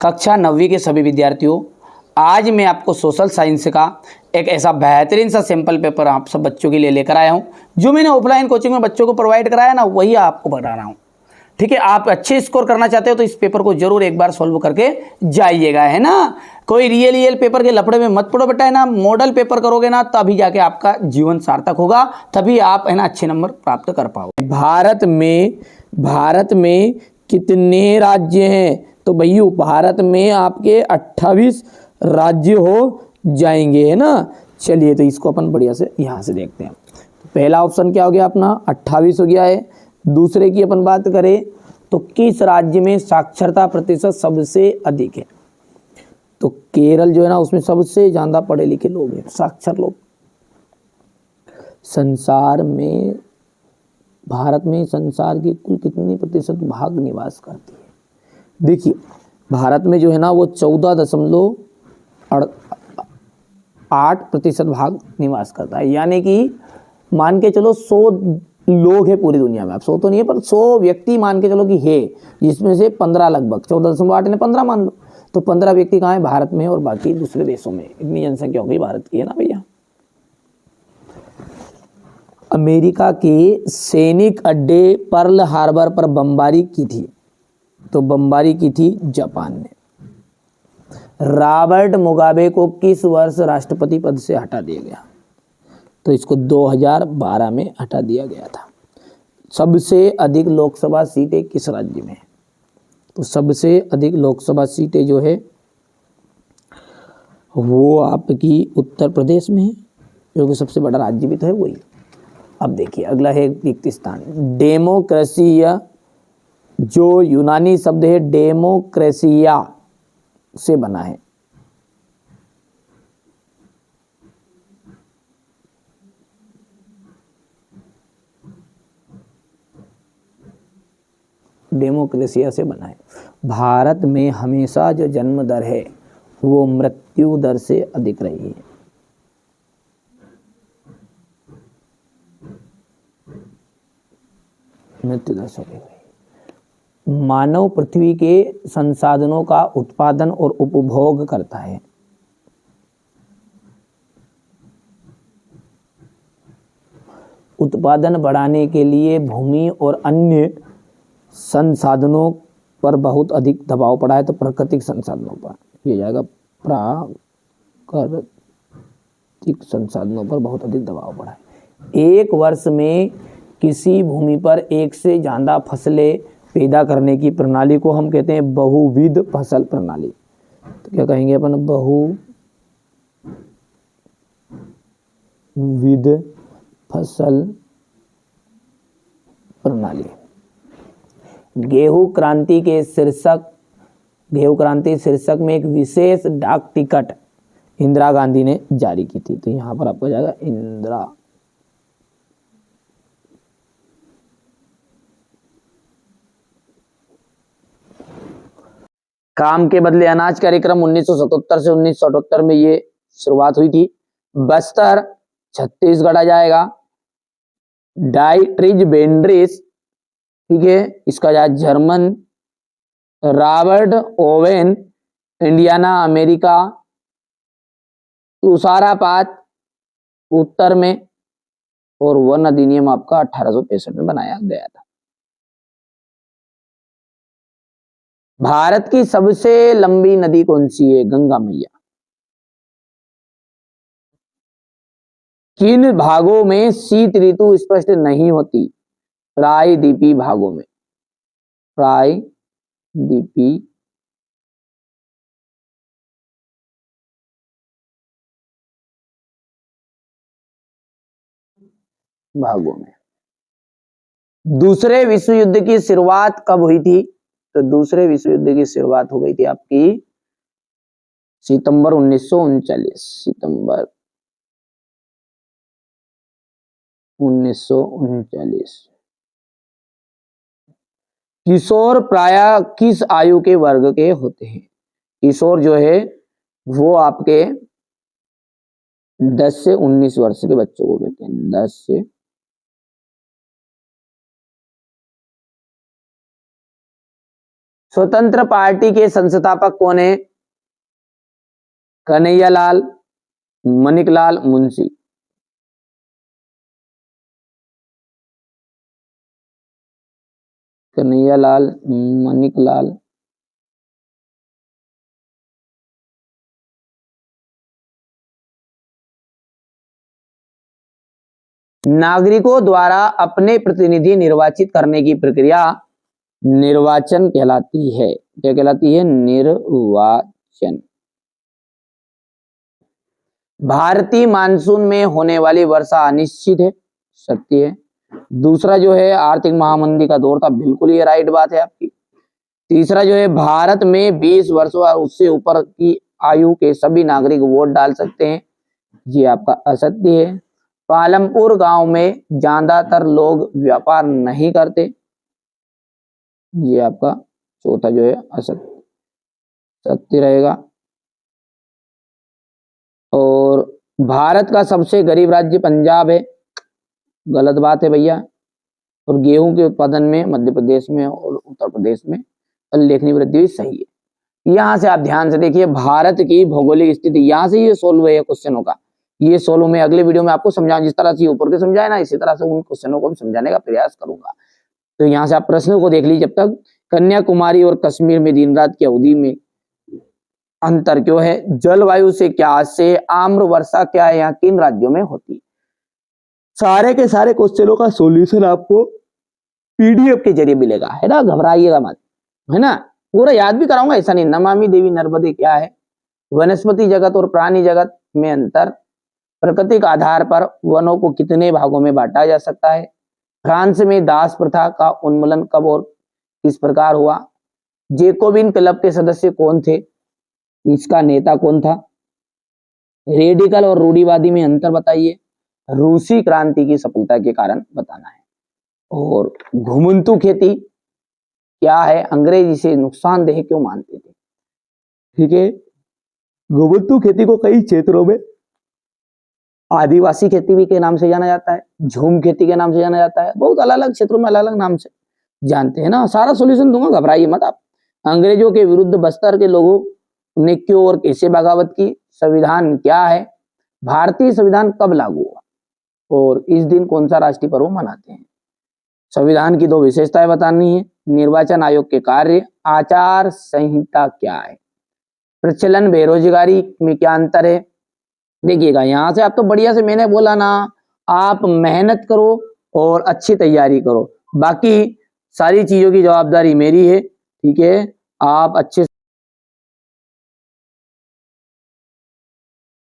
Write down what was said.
कक्षा 9वीं के सभी विद्यार्थियों, आज मैं आपको सोशल साइंस का एक ऐसा बेहतरीन सा सैंपल पेपर आप सब बच्चों के लिए लेकर आया हूं। जो मैंने ऑफलाइन कोचिंग में बच्चों को प्रोवाइड कराया ना, वही आपको बता रहा हूं। ठीक है, आप अच्छे स्कोर करना चाहते हो तो इस पेपर को जरूर एक बार सॉल्व करके जाइएगा, है ना। कोई रियल पेपर के लफड़े में मत पड़ो बेटा, है ना। मॉडल पेपर करोगे ना, तभी जाके आपका जीवन सार्थक होगा, तभी आप है ना अच्छे नंबर प्राप्त कर पाओगे। भारत में कितने राज्य हैं? तो भैया भारत में आपके 28 राज्य हो जाएंगे, है ना। चलिए तो इसको अपन बढ़िया से यहाँ से देखते हैं। पहला ऑप्शन क्या हो गया अपना, 28 हो गया है। दूसरे की अपन बात करें तो किस राज्य में साक्षरता प्रतिशत सबसे अधिक है? तो केरल जो है ना, उसमें सबसे ज्यादा पढ़े लिखे लोग हैं, साक्षर लोग। संसार में, भारत में संसार की कुल कितनी प्रतिशत भाग निवास करती है? देखिए भारत में जो है ना वो 14.8% भाग निवास करता है। यानी कि मान के चलो 100 लोग हैं पूरी दुनिया में। आप 100 तो नहीं है, पर 100 व्यक्ति मान के चलो कि है, जिसमें से 15 लगभग 14.8 ने 15 मान लो, तो 15 व्यक्ति कहाँ है? भारत में, और बाकी दूसरे देशों में। इतनी जनसंख्या हो गई भारत की, है ना भैया। अमेरिका के सैनिक अड्डे पर्ल हार्बर पर बमबारी की थी, तो बमबारी की थी जापान ने। रॉबर्ट मुगाबे को किस वर्ष राष्ट्रपति पद से हटा दिया गया? तो इसको 2012 में हटा दिया गया था। सबसे अधिक लोकसभा सीटें किस राज्य में? तो सबसे अधिक लोकसभा सीटें जो है वो आपकी उत्तर प्रदेश में है, जो कि सबसे बड़ा राज्य भी तो है वही। अब देखिए अगला है रिक्त स्थान। डेमोक्रेसिया, जो यूनानी शब्द है डेमोक्रेसिया से बना है। डेमोक्रेसिया से बना है। भारत में हमेशा जो जन्म दर है वो मृत्यु दर से अधिक रही है। मृत्यु दर से अधिक रही है। मानव पृथ्वी के संसाधनों का उत्पादन और उपभोग करता है। उत्पादन बढ़ाने के लिए भूमि और अन्य संसाधनों पर बहुत अधिक दबाव पड़ा है, तो प्राकृतिक संसाधनों पर ये जाएगा। प्राकृतिक संसाधनों पर बहुत अधिक दबाव पड़ा है। एक वर्ष में किसी भूमि पर एक से ज्यादा फसलें पैदा करने की प्रणाली को हम कहते हैं बहुविध फसल प्रणाली। तो क्या कहेंगे अपन? बहुविध फसल प्रणाली। गेहूं क्रांति शीर्षक में एक विशेष डाक टिकट इंदिरा गांधी ने जारी की थी। तो यहां पर आपको जाएगा इंदिरा। काम के बदले अनाज कार्यक्रम 1977 से 1978 में ये शुरुआत हुई थी। बस्तर छत्तीसगढ़ आ जाएगा। डाइट्रिज बेंड्रिस, ठीक है, इसका जाए German. Robert Owen Indiana America. तुषारापात उत्तर में। और वन अधिनियम आपका 1865 में बनाया गया था। भारत की सबसे लंबी नदी कौन सी है? गंगा मैया। किन भागों में शीत ऋतु स्पष्ट नहीं होती? प्रायद्वीपीय भागों में। प्रायद्वीपीय भागों में। दूसरे विश्व युद्ध की शुरुआत कब हुई थी? तो दूसरे विश्व युद्ध की शुरुआत हो गई थी आपकी सितंबर 1939। सितंबर 1939। किशोर प्रायः किस आयु के वर्ग के होते हैं? किशोर जो है वो आपके 10 से 19 वर्ष के बच्चों को कहते हैं। 10 से स्वतंत्र पार्टी के संस्थापक कौन है? कन्हैयालाल, माणिकलाल मुंशी। कन्हैयालाल, माणिकलाल। नागरिकों द्वारा अपने प्रतिनिधि निर्वाचित करने की प्रक्रिया निर्वाचन कहलाती है। क्या कहलाती है? निर्वाचन। भारतीय मानसून में होने वाली वर्षा अनिश्चित है, सत्य है। दूसरा जो है आर्थिक महामंदी का दौर था, बिल्कुल ये राइट बात है आपकी। तीसरा जो है भारत में 20 वर्षों और उससे ऊपर की आयु के सभी नागरिक वोट डाल सकते हैं, ये आपका असत्य है। पालमपुर गांव में ज्यादातर लोग व्यापार नहीं करते, ये आपका चौथा जो है असत्य, सत्य रहेगा। और भारत का सबसे गरीब राज्य पंजाब है, गलत बात है भैया। और गेहूं के उत्पादन में मध्य प्रदेश में और उत्तर प्रदेश में उल्लेखनीय वृद्धि हुई, सही है। यहां से आप ध्यान से देखिए भारत की भौगोलिक स्थिति, यहां से ये सोल्व है क्वेश्चनों का। ये सोल्व मैं अगले वीडियो में आपको समझाऊं, जिस तरह से ऊपर के समझाए ना इसी तरह से उन क्वेश्चनों को भी समझाने का प्रयास करूंगा। तो यहाँ से आप प्रश्नों को देख लीजिए। जब तक कन्याकुमारी और कश्मीर में दिन रात की अवधि में अंतर क्यों है? जलवायु से क्या से आम्र वर्षा क्या है, यहाँ किन राज्यों में होती है? सारे के सारे क्वेश्चनों का सॉल्यूशन आपको पीडीएफ के जरिए मिलेगा, है ना, घबराइएगा मत, है ना। पूरा याद भी कराऊंगा, ऐसा नहीं। नमामि देवी नर्मदे क्या है? वनस्पति जगत और प्राणी जगत में अंतर, प्राकृतिक आधार पर वनों को कितने भागों में बांटा जा सकता है, फ्रांस में दास प्रथा का उन्मूलन कब और किस प्रकार हुआ, जेकोबिन क्लब के सदस्य कौन थे, इसका नेता कौन था, रेडिकल और रूढ़िवादी में अंतर बताइए, रूसी क्रांति की सफलता के कारण बताना है, और घुमंतु खेती क्या है, अंग्रेज इसे नुकसानदेह क्यों मानते थे। ठीक है, घुमंतु खेती को कई क्षेत्रों में आदिवासी खेती भी के नाम से जाना जाता है, झूम खेती के नाम से जाना जाता है, बहुत अलग अलग क्षेत्रों में अलग अलग नाम से जानते हैं ना। सारा सॉल्यूशन दूंगा, घबराइए मत आप। अंग्रेजों के विरुद्ध बस्तर के लोगों ने क्यों और कैसे बगावत की, संविधान क्या है, भारतीय संविधान कब लागू हुआ, और इस दिन कौन सा राष्ट्रीय पर्व मनाते हैं। संविधान की 2 विशेषताएं बतानी है, निर्वाचन आयोग के कार्य, आचार संहिता क्या है, प्रचलन बेरोजगारी में क्या अंतर है। देखिएगा यहाँ से आप तो बढ़िया से, मैंने बोला ना, आप मेहनत करो और अच्छी तैयारी करो, बाकी सारी चीजों की जवाबदारी मेरी है। ठीक है, आप अच्छे